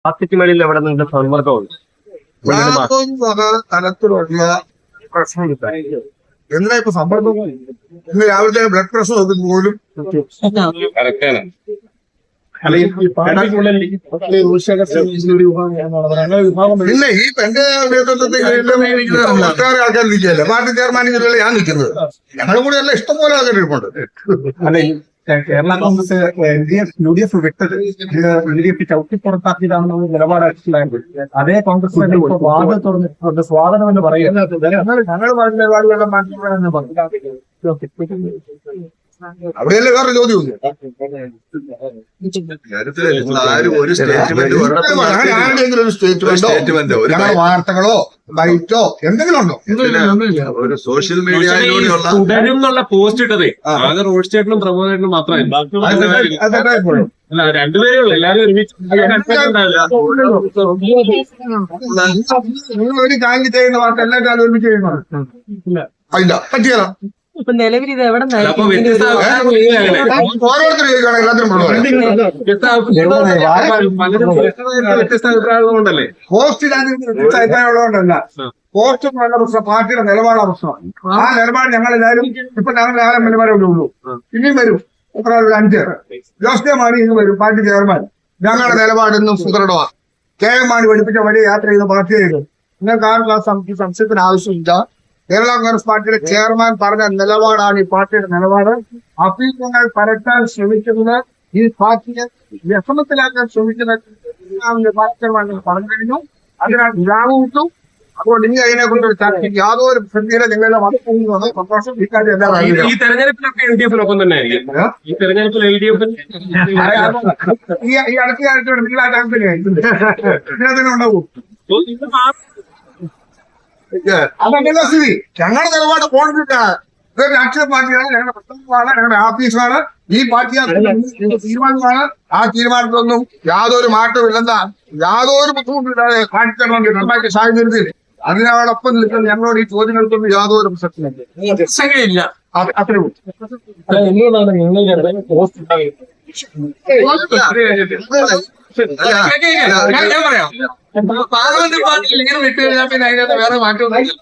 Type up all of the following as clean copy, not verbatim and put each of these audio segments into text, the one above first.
പാർട്ടിക്ക് എവിടെ നിങ്ങളുടെ സമ്മർദ്ദമുണ്ട്? തലത്തിലുള്ള പ്രശ്നമില്ല. എന്തിനാ ഇപ്പൊ സമ്മർദ്ദം? ഇന്ന് രാവിലത്തെ ബ്ലഡ് പ്രഷർ നോക്കി പോലും പിന്നെ ഈ എന്റെ നേതൃത്വത്തിൽ ഒട്ടേറെ ആൾക്കാർ നിൽക്കുകയല്ലേ. പാർട്ടി ചെയർമാനിൽ ഞാൻ നിൽക്കുന്നത്. ഞങ്ങളും കൂടി എല്ലാം ഇഷ്ടംപോലെ ആൾക്കാർ ഇരിപ്പുണ്ട്. കേരള കോൺഗ്രസ് UDF വിട്ടത് LDF ചവിട്ടിപ്പുറത്താക്കിയതാണെന്ന് നിലപാടായിട്ടുണ്ടായത്. അതേ കോൺഗ്രസ് വാദം തുറന്നിട്ടുണ്ട്. സ്വാഗതം എന്ന് പറയുന്നത് ഞങ്ങൾ പറഞ്ഞ നിലപാടുകളെല്ലാം മാറ്റിപ്പോയെന്ന് പറഞ്ഞു. അവിടെയല്ലേ വേറെ ചോദ്യം ഞങ്ങൾ വാർത്തകളോ ബൈറ്റോ എന്തെങ്കിലും ഉണ്ടോ? ഒരു സോഷ്യൽ മീഡിയയിലൂടെയുള്ള തുടരുന്നുള്ള പോസ്റ്റ് ഇട്ടതേ ആകെ റോഡ് സ്റ്റേറ്റിനും പ്രമോദേറ്റിനും മാത്രമല്ല, രണ്ടുപേരേ ഉള്ളു. എല്ലാവരും ഒരുമിച്ച് ഒരു കാര്യം ചെയ്യുന്ന വാർത്ത എല്ലാവരും ഒരുമിച്ച് ചെയ്യുന്നതാണ്. അതില്ല പറ്റിയല്ലോ. ഇപ്പൊ നിലവിൽ ഇത് എവിടെ ഓരോരുത്തർ വ്യത്യസ്ത അഭിപ്രായങ്ങളുണ്ടല്ലേ. പോസ്റ്റ് അഭിപ്രായമുള്ളതുകൊണ്ടല്ല. പോസ്റ്റ് നല്ല പ്രശ്നം പാർട്ടിയുടെ നിലപാടാണ് പ്രശ്നം. ആ നിലപാട് ഞങ്ങൾ എല്ലാവരും ഇപ്പൊ ഞങ്ങൾ രാവിലെ നിലപാടേ ഉള്ളൂ. ഇനിയും വരും. എത്ര 5 ജോസ് കെ മാണി ഇന്ന് വരും. പാർട്ടി ചെയർമാൻ ഞങ്ങളുടെ നിലപാടിന്നും സുദൃഢമാണ്. കെ എം മാണി പഠിപ്പിച്ച വലിയ യാത്ര ചെയ്ത പാർട്ടിയായിരുന്നു. നിങ്ങൾക്ക് ആർക്കും ആ സംശയത്തിന് ആവശ്യമില്ല. കേരള കോൺഗ്രസ് പാർട്ടിയുടെ ചെയർമാൻ പറഞ്ഞ നിലപാടാണ് ഈ പാർട്ടിയുടെ നിലപാട്. അഭ്യൂഹങ്ങൾ പരത്താൻ ശ്രമിക്കുന്നത് ഈ പാർട്ടിയെ വ്യസനത്തിലാക്കാൻ ശ്രമിക്കുന്ന പറഞ്ഞു കഴിഞ്ഞു. അതിനാൽ വിരാമം വിട്ടു. അതുകൊണ്ട് ഇനി അതിനെ കൊണ്ടൊരു ചർച്ചയ്ക്ക് യാതൊരു ശ്രദ്ധയിലെ നിങ്ങളുടെ മതം സന്തോഷം. ഈ കാര്യം എല്ലാം ഈ തെരഞ്ഞെടുപ്പിലൊക്കെ LDF-നൊപ്പം തന്നെ ആയിരിക്കും. ഈ തെരഞ്ഞെടുപ്പിൽ LDF ഈ അടുത്ത കാലത്തോടെ നിങ്ങൾ ആ ചാൻസിനെ ഉണ്ടാവും. അതല്ല സ്ഥിതി. ഞങ്ങളുടെ നിലപാട് പോയിട്ടാണ്. ഇതൊരു രാഷ്ട്രീയ പാർട്ടിയാണ്. ഞങ്ങളുടെ പ്രശ്നമാണ്, ഞങ്ങളുടെ ആഫീസാണ്. ഈ പാർട്ടി തീരുമാനമാണ്. ആ തീരുമാനത്തിലൊന്നും യാതൊരു മാറ്റവും ഇല്ലെന്ന യാതൊരു ബുദ്ധിമുട്ടില്ലാതെ കാണിക്കണമെങ്കിൽ നന്നാക്കി സാഹചര്യത്തിൽ അതിനോടൊപ്പം നിൽക്കുന്ന ഞങ്ങളോട് ഈ ചോദ്യങ്ങൾക്കൊന്നും യാതൊരു പ്രസക്തിയില്ല. അത്രയും ഞാൻ പറയാം. പാർലമെന്റ് പാർട്ടി ലീഡ് വിട്ടു കഴിഞ്ഞാൽ പിന്നെ അതിനകത്ത് വേറെ മാറ്റമൊന്നുമില്ല.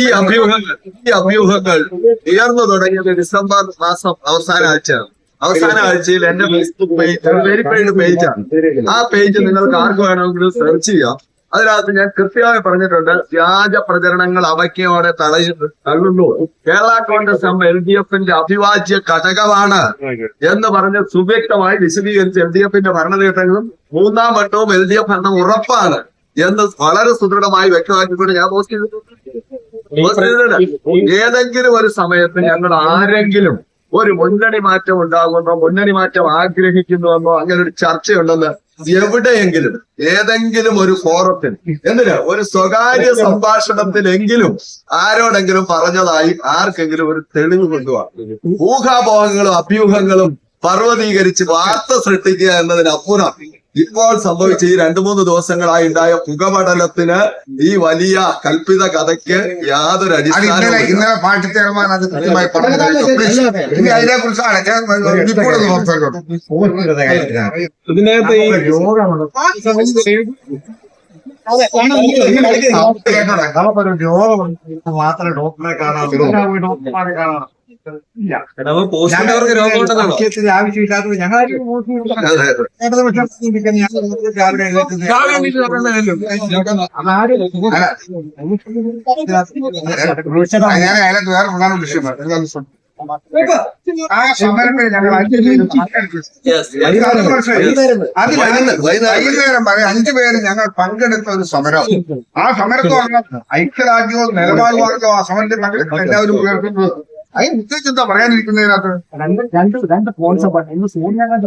ഈ അഭ്യൂഹങ്ങൾ ഉയർന്നു തുടങ്ങിയത് ഡിസംബർ മാസം അവസാന ആഴ്ചയാണ്. അവസാന ആഴ്ചയിൽ എന്റെ ഫേസ്ബുക്ക് പേജ് വെരിഫൈഡ് പേജാണ്. ആ പേജ് നിങ്ങൾക്ക് ആർക്ക് വേണമെങ്കിലും സെർച്ച് ചെയ്യാം. അതിനകത്ത് ഞാൻ കൃത്യമായി പറഞ്ഞിട്ടുണ്ട്, വ്യാജ പ്രചരണങ്ങൾ അവയ്ക്കയോടെ തള്ളുന്നു. കേരള കോൺഗ്രസ് LDF-ന്റെ അഭിവാജ്യ ഘടകമാണ് എന്ന് പറഞ്ഞ് സുവ്യക്തമായി വിശദീകരിച്ച് LDF-ന്റെ ഭരണനേട്ടങ്ങളും 3ാം വട്ടവും LDF ഭരണം ഉറപ്പാണ് എന്ന് വളരെ സുദൃഢമായി വ്യക്തമാക്കിക്കൊണ്ട് ഞാൻ പോസ്റ്റ് ചെയ്തിട്ടുണ്ട്. ഏതെങ്കിലും ഒരു സമയത്ത് ഞങ്ങൾ ആരെങ്കിലും ഒരു മുന്നണി മാറ്റം ഉണ്ടാകുമെന്നോ മുന്നണി മാറ്റം ആഗ്രഹിക്കുന്നുവെന്നോ അങ്ങനെ ഒരു ചർച്ചയുണ്ടെന്ന് എവിടെയെങ്കിലും ഏതെങ്കിലും ഒരു ഫോറത്തിൽ എന്തിനാ ഒരു സ്വകാര്യ സംഭാഷണത്തിലെങ്കിലും ആരോടെങ്കിലും പറഞ്ഞതായി ആർക്കെങ്കിലും ഒരു തെളിവ് കൊണ്ടുപോകാം. ഊഹാപോഹങ്ങളും അഭ്യൂഹങ്ങളും പർവ്വതീകരിച്ച് വാർത്ത സൃഷ്ടിക്കുക എന്നതിനപ്പുറം ഇപ്പോൾ സംഭവിച്ച ഈ 2-3 ദിവസങ്ങളായി ഉണ്ടായ പുകപടലത്തിന് ഈ വലിയ കൽപ്പിത കഥയ്ക്ക് യാതൊരു അടിസ്ഥാനവും ഇന്നലെ പാർട്ടി ചെയർമാൻ അത് കൃത്യമായി പറഞ്ഞു. അതിനെ കുറിച്ചാണ് ഇതിനകത്ത് മാത്രമേ ഡോക്ടറെ കാണാൻ ആവശ്യമില്ലാത്തത് ഞങ്ങൾ അതിനകത്ത് വേറെ പ്രധാന വിഷയമാണ്. ആ സമരത്തിൽ ഞങ്ങൾ വൈകുന്നേരം വരെ 5 പേര് ഞങ്ങൾ പങ്കെടുത്ത ഒരു സമരം. ആ സമരത്തോടെ ഐക്യരാജ്യവും നിലപാടുമാർഗോ ആ സമരത്തിൽ പങ്കെടുക്കുന്ന എല്ലാവരും ഉയർത്തുന്നത്. അതിന് പ്രത്യേകിച്ച് എന്താ പറയാനിരിക്കുന്നതിനകത്ത് രണ്ട് കോൺസെപ്റ്റ് ഇന്ന് സോണിയാഗാന്ധി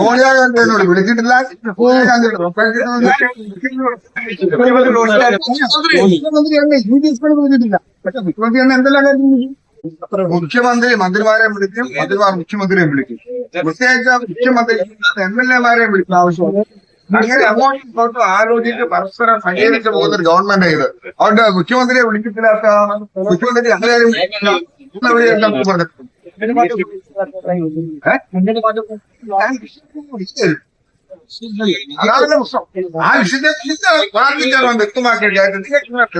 സോണിയാഗാന്ധിയോട് വിളിച്ചിട്ടില്ല. വിളിച്ചിട്ടില്ല. പക്ഷെ മുഖ്യമന്ത്രി തന്നെ എന്തെല്ലാം കാര്യം മുഖ്യമന്ത്രി മന്ത്രിമാരെ വിളിക്കും, മന്ത്രിമാർ മുഖ്യമന്ത്രിയെ വിളിക്കും. പ്രത്യേകിച്ച് മുഖ്യമന്ത്രി MLA-മാരെയും വിളിക്കുന്ന ആവശ്യമാണ്. അങ്ങനെ അങ്ങോട്ടും ഇങ്ങോട്ടും ആലോചിച്ച് പരസ്പരം സഹകരിച്ച് പോകുന്ന ഒരു ഗവൺമെന്റ് ഇത്. അതുകൊണ്ട് മുഖ്യമന്ത്രിയെ വിളിക്കത്തില്ലാത്ത മുഖ്യമന്ത്രി അങ്ങനെ പറഞ്ഞിട്ടുണ്ട്. അതാണ് പ്രശ്നം. ആ വിഷയത്തെ പ്രാർത്ഥിക്കാൻ വ്യക്തമാക്കിയിട്ട്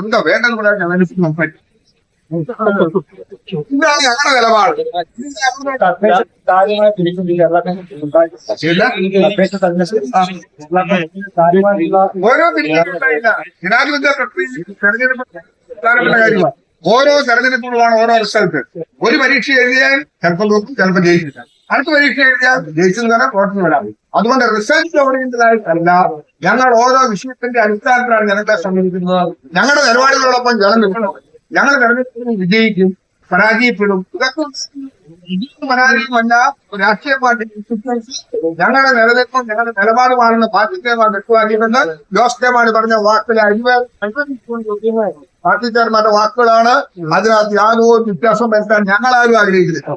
എന്താ വേണ്ടെന്ന് പറയാൻ ഞാൻ പറ്റും. ഇതാണ് ഞങ്ങളുടെ നിലപാട്. ഓരോ തിരിഞ്ഞിട്ടുണ്ടായില്ല. ജനാധിപത്യ പ്രക്രിയ തെരഞ്ഞെടുപ്പ് പ്രധാനപ്പെട്ട കാര്യമാണ്. ഓരോ തെരഞ്ഞെടുപ്പുകളാണ് ഓരോ റിസൾട്ട്. ഒരു പരീക്ഷ എഴുതിയാൽ ചിലപ്പോൾ തോക്കും, ചിലപ്പോൾ ജയിക്കില്ല. അടുത്ത പരീക്ഷ എഴുതിയാൽ ജയിക്കുന്നതാണ് വോട്ടിന് വിടാം. അതുകൊണ്ട് റിസൾട്ട് ഓറിയന്റഡായിട്ടല്ല, ഞങ്ങൾ ഓരോ വിഷയത്തിന്റെ അടിസ്ഥാനത്തിലാണ് ജനത്തെ സമീപിക്കുന്നത്. ഞങ്ങളുടെ നിലപാടുകളോടൊപ്പം ജനം നിൽക്കണം. ഞങ്ങൾ തെരഞ്ഞെടുപ്പിൽ വിജയിക്കും, പരാജയപ്പെടും. ഇതൊക്കെ പരാജയമല്ല, രാഷ്ട്രീയ പാർട്ടി ഞങ്ങളുടെ നിലനിൽപ്പും ഞങ്ങളുടെ നിലപാടുമാണെന്ന് പാർട്ടിക്കാർ വ്യക്തമാക്കിയിട്ടുണ്ട്. ജോസ് കെ മാണി പറഞ്ഞ വാക്കുകൾ പാർട്ടിക്കാർമാരുടെ വാക്കുകളാണ്. അതിനകത്ത് യാതൊരു വ്യത്യാസം വരുത്താൻ ഞങ്ങളാരും ആഗ്രഹിക്കുന്നില്ല.